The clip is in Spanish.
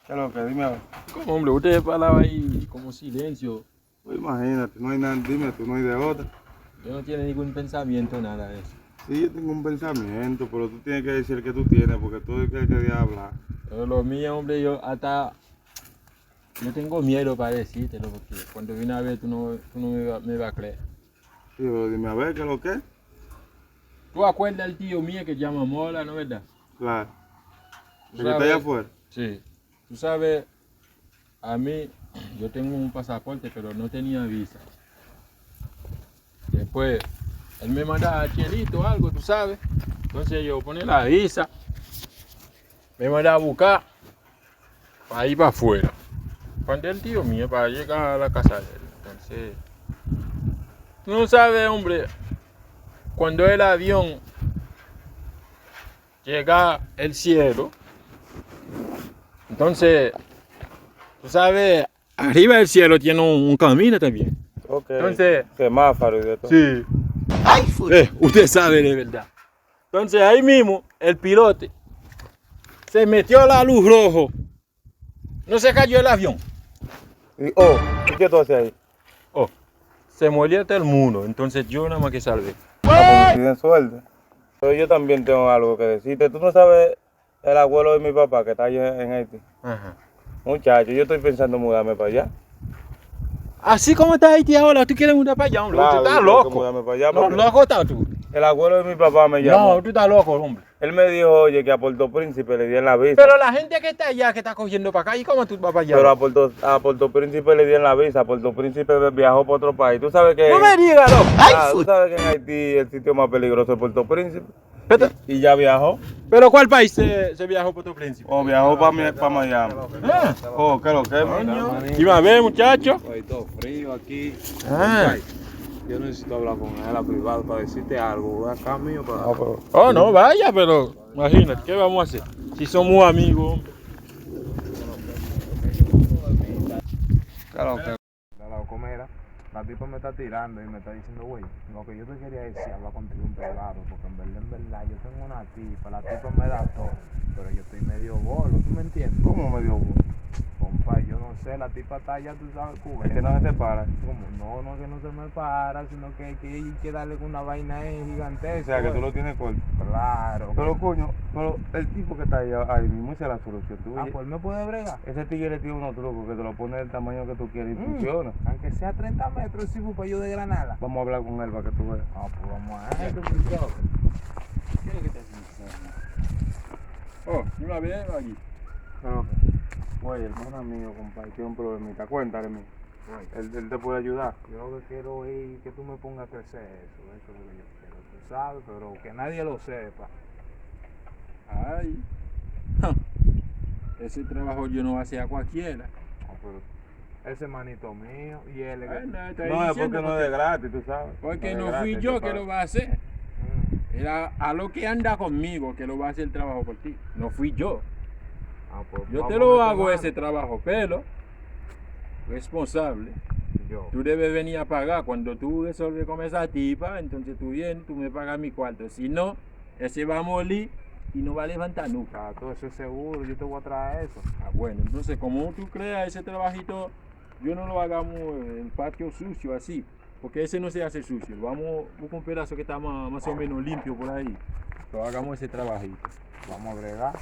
¿Qué es lo que? Dime a ver. ¿Cómo, hombre? Usted hablaba ahí como silencio. Pues imagínate, no hay nada, dime tú, no hay de otra. Yo no tiene ningún pensamiento, nada de eso. Sí, yo tengo un pensamiento, pero tú tienes que decir el que tú tienes, porque tú es el que quería hablar. Pero lo mío, hombre, yo tengo miedo para decírtelo, porque cuando viene a ver tú no me vas a creer. Sí, pero dime a ver, ¿qué es lo que? ¿Tú acuerdas del tío mío que se llama Mola, no es verdad? Claro. ¿Tú ¿El que está allá afuera? Sí. Tú sabes, a mí, yo tengo un pasaporte, pero no tenía visa. Después, él me mandaba chelito o algo, tú sabes. Entonces yo ponía la visa, me mandaba a buscar para ir para afuera. Cuando el tío mío, para llegar a la casa de él. Entonces, tú no sabes, hombre, cuando el avión llega al cielo, entonces, tú sabes, arriba del cielo tiene un camino también. Ok. Entonces, semáforo y de todo. sí. Usted sabe de verdad. Entonces ahí mismo el piloto se metió la luz rojo. No se cayó el avión. ¿Y qué tú haces ahí? Oh, se murió todo el mundo. Entonces yo nada más que salvé. Ah, pues tienen suerte. Pero yo también tengo algo que decirte. Tú no sabes el abuelo de mi papá que está allá en Haití. Ajá. Muchacho, yo estoy pensando en mudarme para allá. Así como está Haití ahora, tú quieres mudar para allá, hombre. Claro, Tú estás yo tengo que loco. mudarme para allá No, porque loco estás tú. el abuelo de mi papá me llamó. No, tú estás loco, hombre. Él me dijo, oye, que a Puerto Príncipe le dieron la visa. Pero la gente que está allá, que está cogiendo para acá, ¿y cómo tú vas para allá? Pero a Puerto Príncipe le dieron la visa. A Puerto Príncipe viajó para otro país. Tú sabes que, No me digas, loco. tú sabes que en Haití el sitio más peligroso es Puerto Príncipe. Pero, Y ya viajó. pero ¿cuál país se viajó por tu príncipe? O viajó para Miami. Ah, Oh, ¿qué es lo que es? coño. Iba a ver, muchacho. Hay todo frío aquí. Ah. Yo necesito hablar con él a privado para decirte algo. Voy acá mío para. Oh, no, vaya, pero imagínate, ¿qué vamos a hacer? Si somos amigos, hombre. ¿Qué es lo que? La comera. La tipa me está tirando y me está diciendo, güey, lo que yo te quería decir, hablar contigo en privado, porque en verdad, yo tengo una tipa, la tipa me da todo, pero yo estoy medio bolo, ¿tú me entiendes? ¿Cómo me dio? Compa, yo no sé, la tipa está allá, tú sabes, Cuba. Es que no se separa. ¿Cómo? No, que no se me para, sino que hay que darle con una vaina O gigantesca. sea, que tú lo tienes corto. Claro. Pero coño, pero el tipo que está ahí mismo, esa es la solución. ¿Tú Ah, ves? pues me puede bregar. Ese tigre tiene unos trucos que te lo pone del tamaño que tú quieres y funciona. Aunque sea 30 metros, si fue para yo de Granada. Vamos a hablar con él para que tú veas. Ah, pues vamos a esto, muchacho. ¿Qué es lo que te hace? Oh, iba a ver aquí. Pero, oye, el hermano mío, compadre, tiene un problemita. Cuéntale, mío. Él te puede ayudar. Yo lo que quiero es que tú me pongas a crecer eso es lo que yo quiero, tú sabes, pero que nadie lo sepa. Ay. Ese trabajo yo no hacía a cualquiera. Ah, pero ese manito mío y él es que... No, estoy No, es diciendo porque no es de gratis, tú sabes. porque es no gratis, fui yo tú que pagas. lo va a hacer. Mm. Era a lo que anda conmigo que lo va a hacer el trabajo por ti. No fui yo. Ah, pues Yo te vamos lo a hago meter ese mano. trabajo, pero responsable. Yo. Tú debes venir a pagar. Cuando tú resuelves con esa tipa, entonces tú vienes, tú me pagas mi cuarto. Si no, ese va a morir y no va a levantar nunca. Ah, todo eso es seguro, yo te voy a traer eso. Ah, bueno, entonces como tú creas ese trabajito, yo no lo hagamos en el patio sucio así, porque ese no se hace sucio. Vamos a buscar un pedazo que está más o menos limpio por ahí. Lo hagamos ese trabajito. Vamos a bregar.